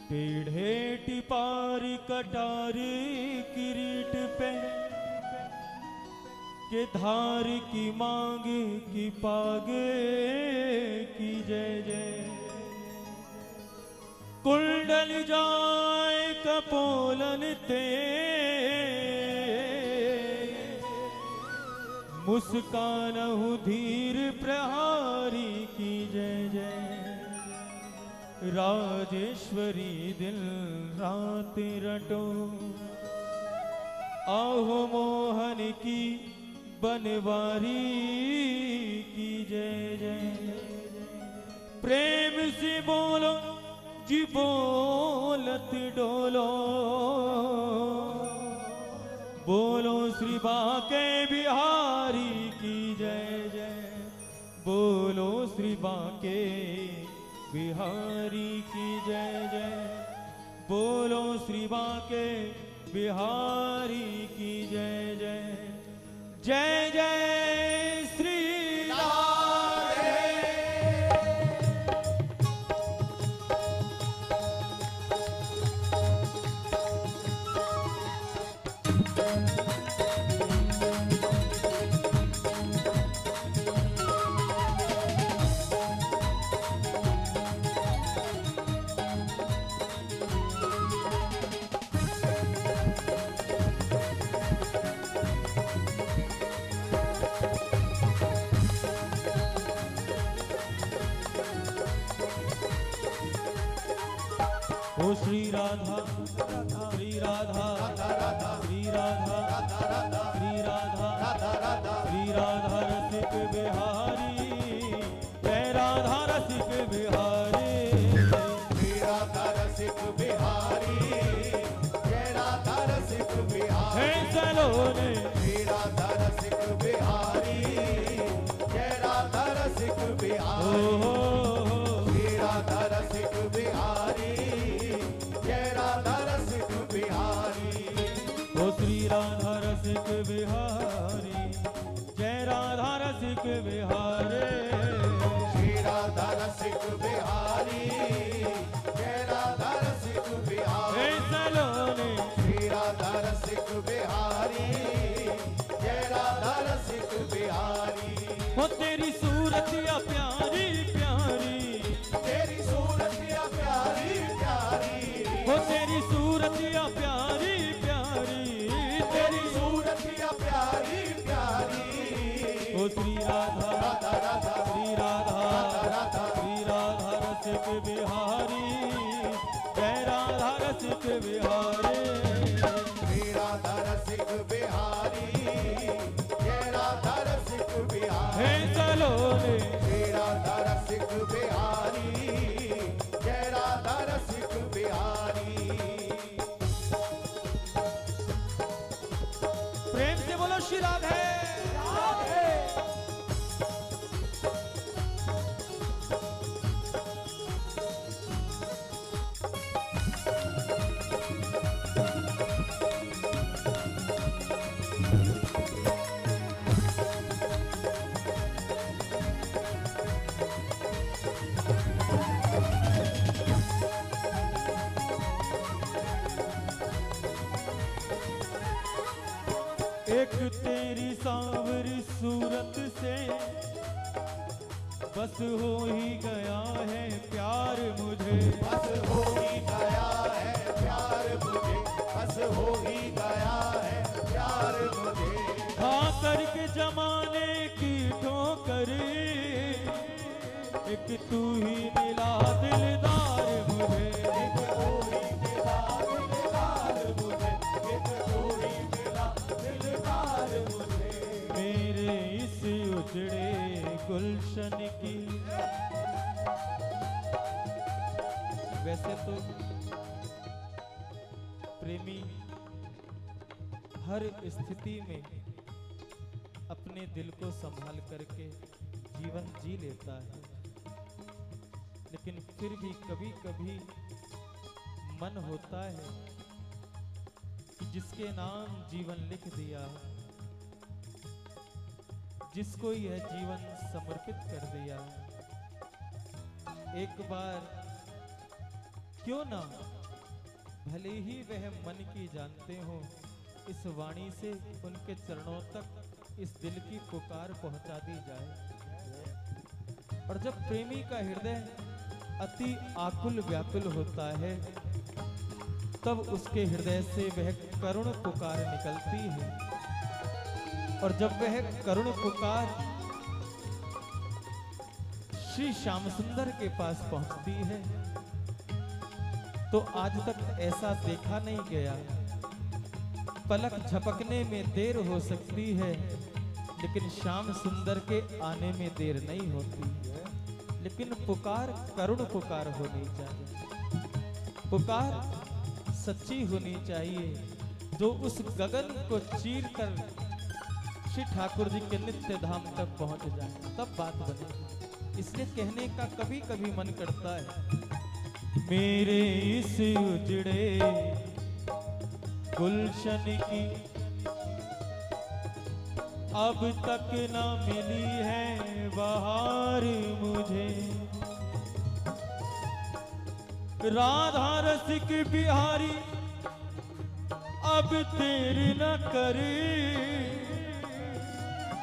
टेढ़े टिपार कटार किरीट पे के धार की मांग की पागे की जय जय। कुंडल जाए कपोलन ते मुस्कानहु धीर प्रहारी की जय जय। राजेश्वरी दिल रात रटो आहो मोहन की बनवारी की जय जय। प्रेम से बोलो जी बोलत डोलो बोलो श्री बांके बिहारी की जय जय। बोलो श्री बांके बिहारी की जय जय। बोलो श्री बांके बिहारी की जय जय। जय जय श्री राधे। ओ श्री राधा श्री राधा श्री राधा श्री राधा श्री राधा रसिक बिहारी जय राधा रसिक बिहारी। श्री राधा रसिक बिहारी जय राधा रसिक बिहारी। हे सलोने श्री राधा रसिक बिहारी जय राधा रसिक बिहारी। श्री राधा रसिक बिहारी जय राधा रसिक बिहारी। ओ श्री राधा रसिक बिहारी जय राधा रसिक बिहारी। श्री राधा रसिक बिहारी जय राधा रसिक बिहारी। हे सलोने श्री राधा रसिक बिहारी जय राधा रसिक बिहारी। हो तेरी सूरत या प्यारी प्यारी तेरी सूरत या प्यारी प्यारी। हो तेरी सूरत या प्यारी प्यारी तेरी सूरत या प्यारी प्यारी। ओ श्री राधा राधा राधा श्री राधा राधा श्री राधा रसिक बिहारी जय राधा रसिक बिहारी। श्री राधा रसिक बिहारी जय राधा रसिक बिहारी। हे सलोने श्री राधा रसिक बिहारी जय राधा रसिक बिहारी। प्रेम से बोलो श्री राधे। एक तेरी सांवरी सूरत से बस हो ही गया है प्यार मुझे। बस हो ही गया है प्यार मुझे। बस हो ही गया है प्यार मुझे। खा करके जमाने की ठोकर एक तू ही मिला दिलदार मुझे। एक तू ही मिला दिलदार मुझे। एक तू ही मिला दिलदार मुझे। मेरे इस उजड़े गुलशन की वैसे तो प्रेमी हर स्थिति में अपने दिल को संभाल करके जीवन जी लेता है, लेकिन फिर भी कभी कभी मन होता है कि जिसके नाम जीवन लिख दिया, जिसको यह जीवन समर्पित कर दिया, एक बार क्यों ना भले ही वह मन की जानते हो, इस वाणी से उनके चरणों तक इस दिल की पुकार पहुंचा दी जाए। और जब प्रेमी का हृदय अति आकुल व्याकुल होता है, तब उसके हृदय से वह करुण पुकार निकलती है। और जब वह करुण पुकार श्री श्याम सुंदर के पास पहुंचती है, तो आज तक ऐसा देखा नहीं गया। पलक झपकने में देर हो सकती है, लेकिन श्याम सुंदर के आने में देर नहीं होती है। लेकिन पुकार करुण पुकार होनी चाहिए, पुकार सच्ची होनी चाहिए, जो उस गगन को चीर कर श्री ठाकुर जी के नित्य धाम तक पहुंच जाए, तब बात बनेगी। इसलिए कहने का कभी कभी मन करता है, मेरे इस उजड़े गुलशन की अब तक न मिली है बहार मुझे। राधा रसिक बिहारी अब देर न करे,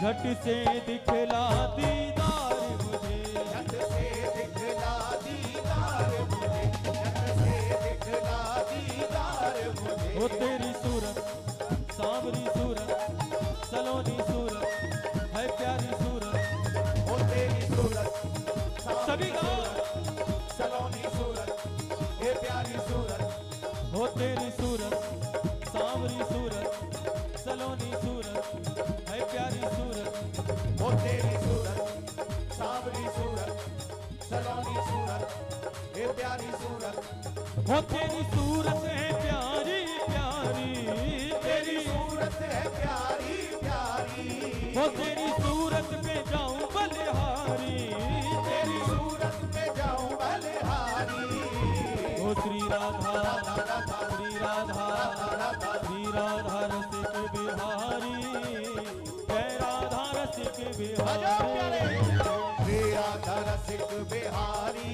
झट से दिखला दीदार मुझे, झट से दिखला दीदार मुझे, झट से दिखला दीदार मुझे। ओ तेरी सूरत सांवरी सूरत, सलोनी सूरत है प्यारी सूरत। ओ तेरी सूरत सभी का सलोनी सूरत, ये प्यारी सूरत। हो तेरी सूरत सांवरी सूरत, सलोनी सूरत है प्यारी सूरत। ओ तेरी सूरत सांवरी सूरत, सलोनी सूरत, ये प्यारी सूरत। हो तेरी सूरत है प्यारी प्यारी, तेरी सूरत है प्यारी प्यारी। हो तेरी सूरत में जाऊं बलिहारी, तेरी सूरत में जाऊं बलिहारी। ओ श्री राधा श्री राधा श्री राधा रसिक बिहारी, जय राधा रसिक बिहारी। श्री राधा रसिक बिहारी,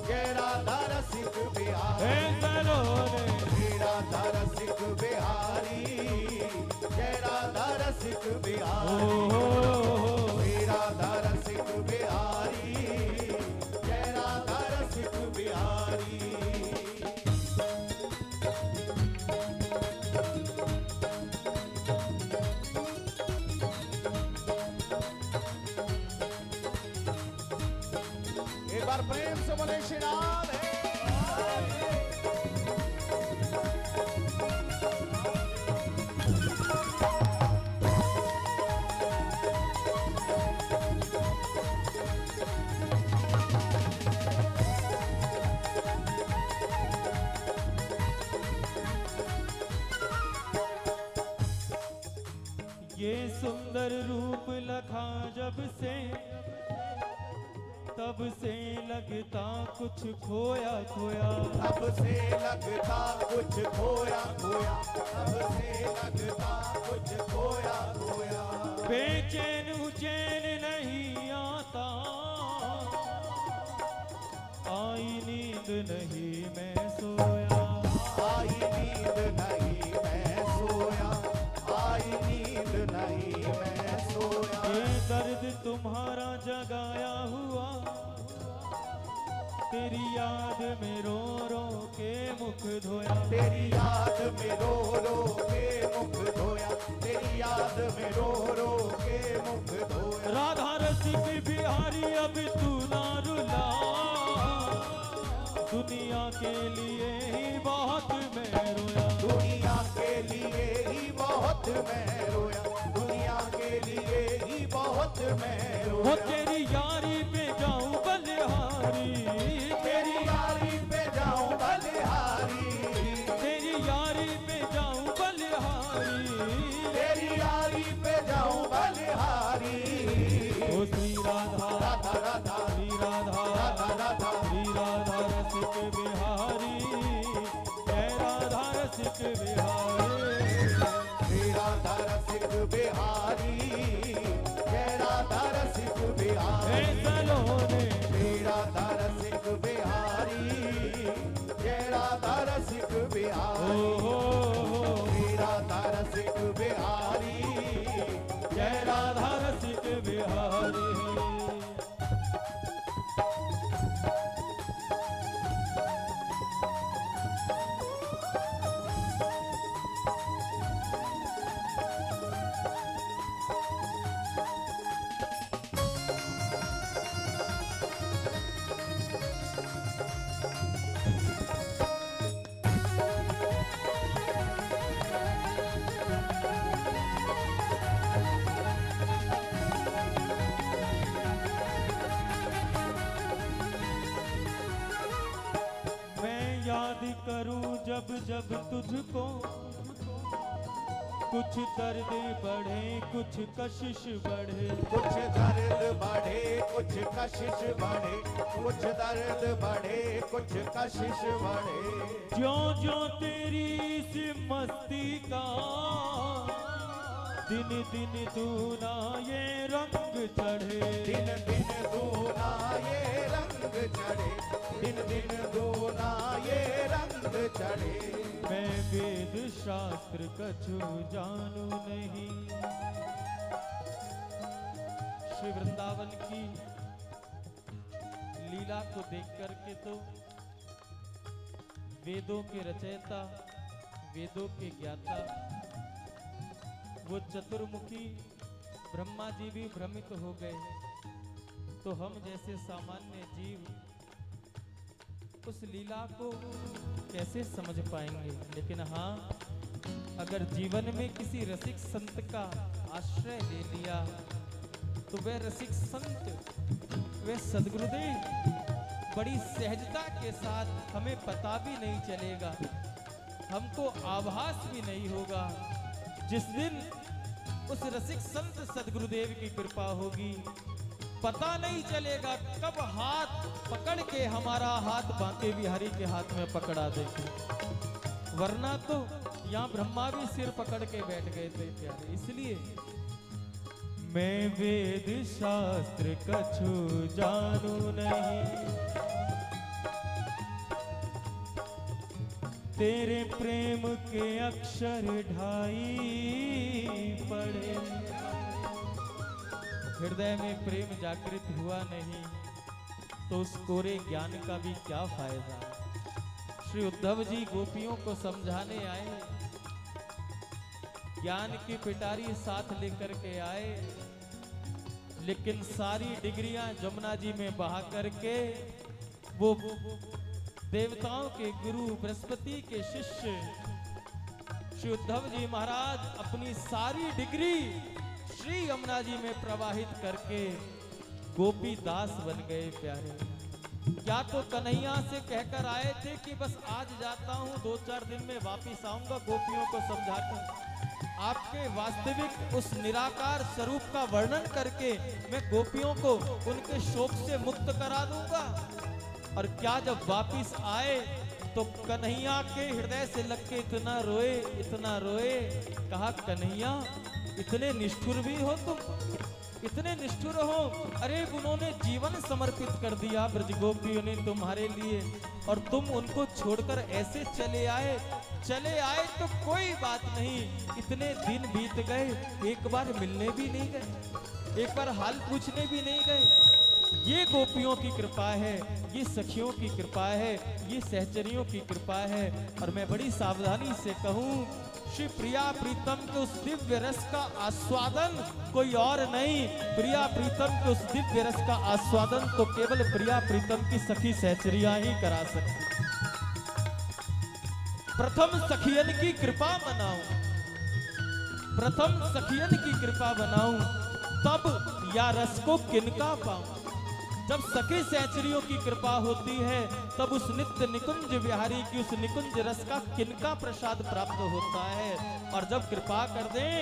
जय राधा रसिक बिहारी। हे सलोने श्री राधा रसिक बिहारी, जय राधा रसिक बिहारी। श्री राधा रसिक बिहारी, जय राधा रसिक बिहारी। एक बार प्रेम से बोले श्री राधे। ये सुंदर रूप लखा जब से, तब से लगता कुछ खोया खोया। अब से लगता कुछ खोया खोया, अब से लगता कुछ खोया खोया। बेचैन उचैन नहीं आता, आई नींद नहीं मैं सोया। आई नींद नहीं मैं सोया, आई नींद नहीं मैं सोया। ये दर्द तुम्हारा जगाया हुआ, तेरी याद में रो रो के मुख धोया। तेरी याद में रो रो के मुख धोया, तेरी याद में रो रो के मुख धोया। राधा रसिक बिहारी अब तू ना रुला, दुनिया के लिए ही बहुत मैं रोया। दुनिया के लिए ही बहुत मैं रोया, दुनिया के लिए ही बहुत मैं वो रोया। तेरी यारी पे जाऊं बलिहारी, तेरी यारी पे जाऊं बलिहारी, तेरी यारी पे जाऊं बलिहारी। तेरी यारी पे जाऊं बलिहारी। ओ श्री राधा राधा राधा श्री राधा राधा राधा श्री राधा रसिक बिहारी, जय राधा रसिक बिहारी। श्री राधा रसिक बिहारी, जय राधा रसिक हे बिहारी। सलोने श्री राधा रसिक बिहारी, जय राधा रसिक याद करूं जब जब तुझको, कुछ दर्द बढ़े कुछ कशिश बढ़े, कुछ दर्द बढ़े कुछ कशिश बढ़े, कुछ दर्द बढ़े कुछ कशिश बढ़े। ज्यों ज्यों तेरी इस मस्ती का दिन दिन दूना ये रंग चढ़े, दिन दिन दूना ये रंग चढ़े, दिन दिन दूना ये रंग चढ़े। मैं वेद शास्त्र कछु जानू नहीं। श्री वृंदावन की लीला को देख करके तो वेदों के रचयिता, वेदों के ज्ञाता, वो चतुर्मुखी ब्रह्मा जी भी भ्रमित हो गए। तो हम जैसे सामान्य जीव उस लीला को कैसे समझ पाएंगे। लेकिन हाँ, अगर जीवन में किसी रसिक संत का आश्रय ले लिया तो वह रसिक संत, वह सद्गुरुदेव बड़ी सहजता के साथ, हमें पता भी नहीं चलेगा, हमको आभास भी नहीं होगा। जिस दिन उस रसिक संत सद्गुरुदेव की कृपा होगी, पता नहीं चलेगा कब हाथ पकड़ के हमारा हाथ बांके बिहारी के हाथ में पकड़ा देंगे। वरना तो यहाँ ब्रह्मा भी सिर पकड़ के बैठ गए थे प्यारे। इसलिए मैं वेद शास्त्र कछु जानू नहीं, तेरे प्रेम के अक्षर ढाई पड़े। हृदय में प्रेम जागृत हुआ नहीं तो उस कोरे ज्ञान का भी क्या फायदा। श्री उद्धव जी गोपियों को समझाने आए, ज्ञान की पिटारी साथ लेकर के आए, लेकिन सारी डिग्रियां जमुना जी में बहा करके वो देवताओं के गुरु बृहस्पति के शिष्य श्री उद्धव जी महाराज अपनी सारी डिग्री श्री यमुना जी में प्रवाहित करके गोपी दास बन गए प्यारे। क्या तो कन्हैया से कहकर आए थे कि बस आज जाता हूं, 2-4 दिन में वापिस आऊंगा, गोपियों को समझाकर आपके वास्तविक उस निराकार स्वरूप का वर्णन करके मैं गोपियों को उनके शोक से मुक्त करा दूंगा। और क्या जब वापिस आए तो कन्हैया के हृदय से लग के इतना रोए, कहा कन्हैया इतने निष्ठुर भी हो तुम, इतने निष्ठुर हो। अरे उन्होंने जीवन समर्पित कर दिया ब्रज गोपियों ने तुम्हारे लिए, और तुम उनको छोड़कर ऐसे चले आए तो कोई बात नहीं। इतने दिन बीत गए, एक बार मिलने भी नहीं गए, एक बार हाल पूछने भी नहीं गए। ये गोपियों की कृपा है, ये सखियों की कृपा है, ये सहचरियों की कृपा है। और मैं बड़ी सावधानी से कहूँ, श्री प्रिया प्रीतम के उस दिव्य रस का आस्वादन कोई और नहीं, प्रिया प्रीतम के उस दिव्य रस का आस्वादन तो केवल प्रिया प्रीतम की सखी सहचरियां ही करा सकती। प्रथम सखियन की कृपा बनाऊं, प्रथम सखियन की कृपा बनाऊं, तब या रस को किनका पाऊं। जब सखी सहचरियों की कृपा होती है तब उस नित्य निकुंज विहारी की उस निकुंज रस का किनका प्रसाद प्राप्त होता है। और जब कृपा कर दें,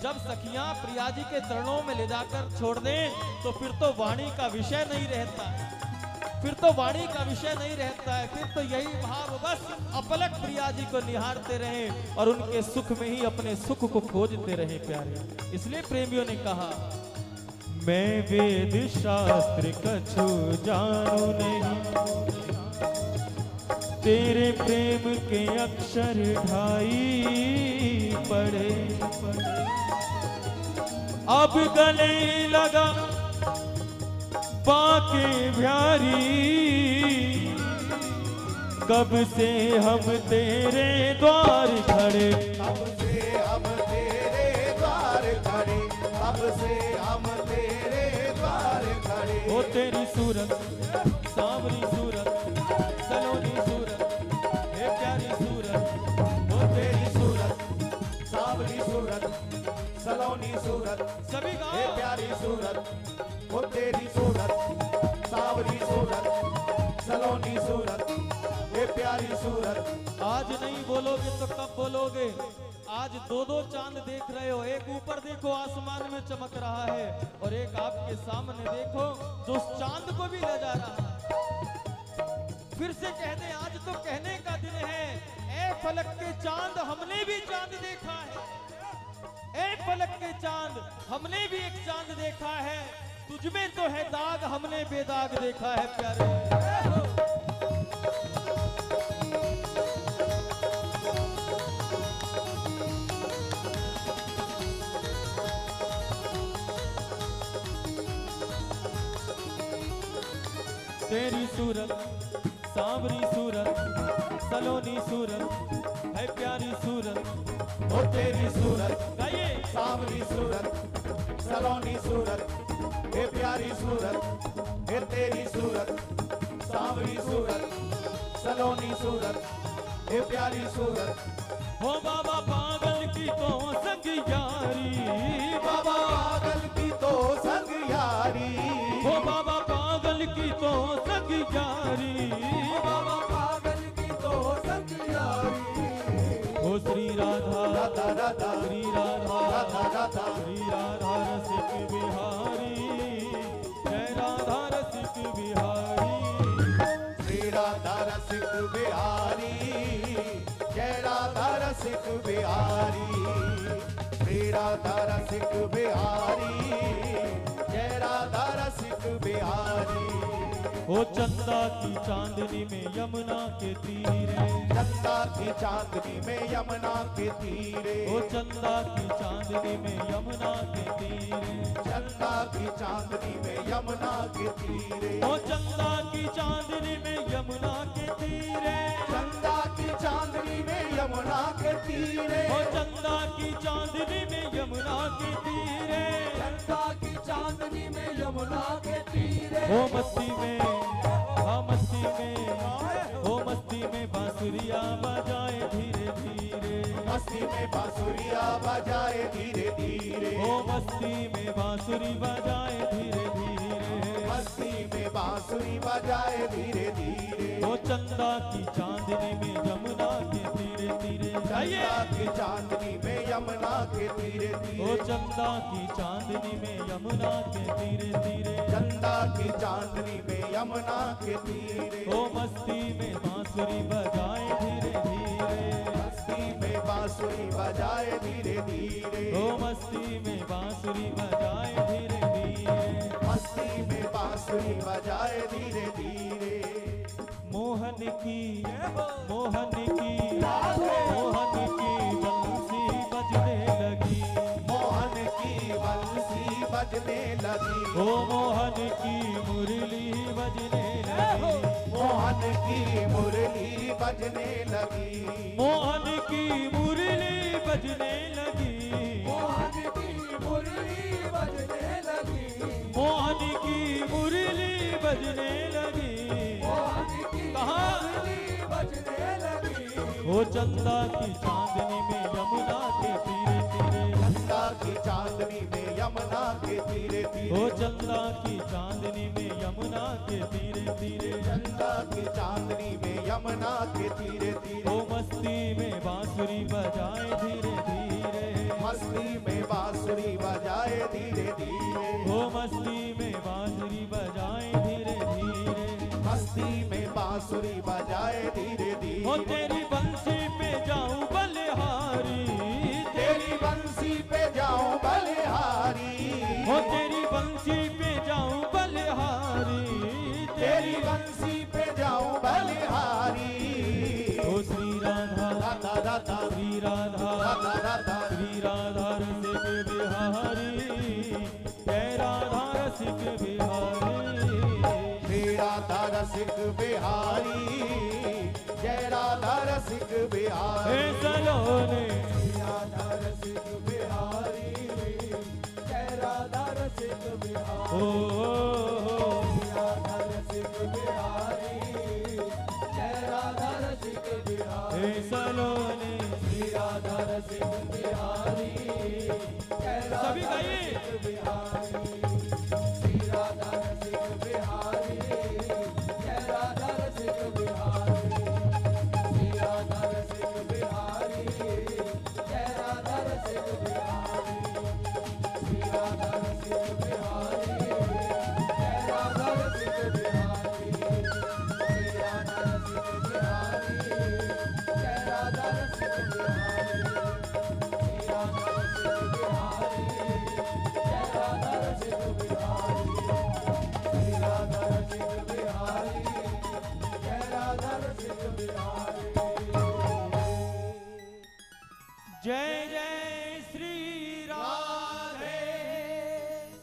जब सखियां प्रिया जी के चरणों में ले जाकर छोड़ दें तो फिर तो वाणी का विषय नहीं रहता है, फिर तो वाणी का विषय नहीं रहता है। फिर तो यही भाव बस अपलक प्रिया जी को निहारते रहें और उनके सुख में ही अपने सुख को खोजते रहें प्यारे। इसलिए प्रेमियों ने कहा, मैं वेद शास्त्र कछु जानू नहीं, तेरे प्रेम के अक्षर ढाई पड़े। अब गले लगा बाके बिहारी, कब से हम तेरे द्वार खड़े, कब से हम तेरे द्वार खड़े, कब से हम तेरे द्वार खड़े। ओ तेरी सूरत सांवरी सूरत, सलोनी सूरत, हे प्यारी सूरत, ओ तेरी सूरत सांवरी सूरत, सलोनी सूरत, सभी हे गाओ। प्यारी सूरत, वो तेरी सूरत, सांवरी सूरत, सलोनी सूरत, हे प्यारी प्यारी सूरत। आज नहीं बोलोगे तो कब बोलोगे? आज दो दो चांद देख रहे हो, एक ऊपर देखो आसमान में चमक रहा है और एक आपके सामने देखो जो उस चांद को भी ले जा रहा है। फिर से कह दे, आज तो कहने का दिन है, ए फलक के चांद हमने भी चांद देखा है। ए फलक के चांद हमने भी एक चांद देखा है, तुझमें तो है दाग हमने बेदाग देखा है प्यारे। तेरी सूरत सांवरी सूरत, सलोनी सूरत है प्यारी सूरत। ओ तेरी सूरत गाइए। सांवरी सूरत, सलोनी सूरत, हे प्यारी सूरत, हे तेरी सूरत। सांवरी सूरत, सलोनी सूरत, हे प्यारी सूरत। हो बाबा पागल की तो संग यारी, बाबा पागल की तो संग यारी, हो बाबा पागल की तो संग यारी, बाबा पागल की तो संग यारी। हो श्री राधा राधा राधा श्री राधा राधा राधा श्री राधा रसिक बिहारी, जय राधा रसिक बिहारी। श्री राधा रसिक बिहारी, जय राधा रसिक बिहारी। श्री राधा रसिक बिहारी, जय राधा रसिक बिहारी। हो चंदा की चांदनी में यमुना के तीरे, चंदा की चांदनी में यमुना के तीरे, हो चंदा की चांदनी में यमुना के तीरे, चंदा की चांदनी में यमुना के तीरे, हो चंदा की चांदनी में यमुना के तीरे, चंदा की चांदनी में यमुना के तीरे, हो चंदा की चांदनी में यमुना के तीरे, चंदा की चांदनी में यमुना के तीरे। हो मस्ती में, हाँ मस्ती में, हो मस्ती में बांसुरिया बजाए धीरे धीरे, मस्ती में बांसुरिया बजाए धीरे धीरे, हो मस्ती में बांसुरी बजाए धीरे धीरे, मस्ती में बांसुरी बजाए धीरे धीरे। हो चंदा की चांदनी में यमुना के तीरे तीरे, चंदा की चांदनी में यमुना के तीरे हो तीरे, चंदा की चांदनी में यमुना के तीरे तीरे, चंदा की चांदनी में यमुना के तीरे, हो मस्ती में बांसुरी बजाए धीरे धीरे, मस्ती में बांसुरी बजाए धीरे धीरे, हो मस्ती में बांसुरी बजाए धीरे धीरे, मस्ती में बांसुरी बजाए धीरे धीरे। मोहन की मोहन की मोहन की बंसी बजने लगी, मोहन की बंसी बजने लगी, ओ मोहन की मुरली बजने लगी, मोहन की मुरली बजने लगी, मोहन की मुरली बजने लगी, मोहन की मुरली बजने लगी, मोहन की मुरली बजने लगी। मोहन की कहाँ? मुरली बजने लगी। हो चंदा की चांदनी में यमुना के तीरे तीरे, चंदा की चांदनी में यमुना के तीरे हो तीरे, चंदा की चांदनी में यमुना के तीरे तीरे, चंदा की चांदनी में यमुना के तीरे हो तीरे, मस्ती में बांसुरी बजाए धीरे धीरे, मस्ती में बांसुरी बजाए धीरे धीरे, हो मस्ती में बांसुरी बजाए धीरे धीरे, मस्ती में बांसुरी बजाए धीरे हो धीरे। तेरी बंसी पे जाऊं बलिहारी, तेरी बंसी पे जाऊं बलिहारी, हो तेरी बंसी पे जाऊं बलिहारी, तेरी बंसी पे जाऊं बलिहारी। हो श्री राधा राधा राधा श्री राधा राधा राधा श्री राधा रसिक बिहारी, जय राधा रसिक बिहारी। श्री राधा रसिक बिहारी, जय राधा रसिक हे बिहारी। सलोने श्री राधा रसिक बिहारी, जय राधा रसिक बिहारी। ओ श्री राधा रसिक बिहारी, जय राधा रसिक बिहारी। हे सलोने श्री राधा रसिक बिहारी, जय सभी राधा गाइए। रसिक बिहारी। श्री राधा रसिक बिहारी, जय राधा रसिक बिहारी। जय जय श्री राधे,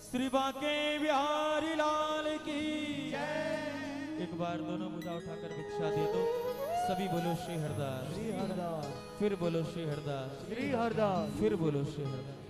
श्री बांके बिहारी लाल की जय। एक बार दोनों मुद्दा उठाकर भिक्षा दे दो। सभी बोलो श्री हरदास, श्री हरदास, फिर बोलो श्री हरदास, श्री हरदास, फिर बोलो श्री हरदास।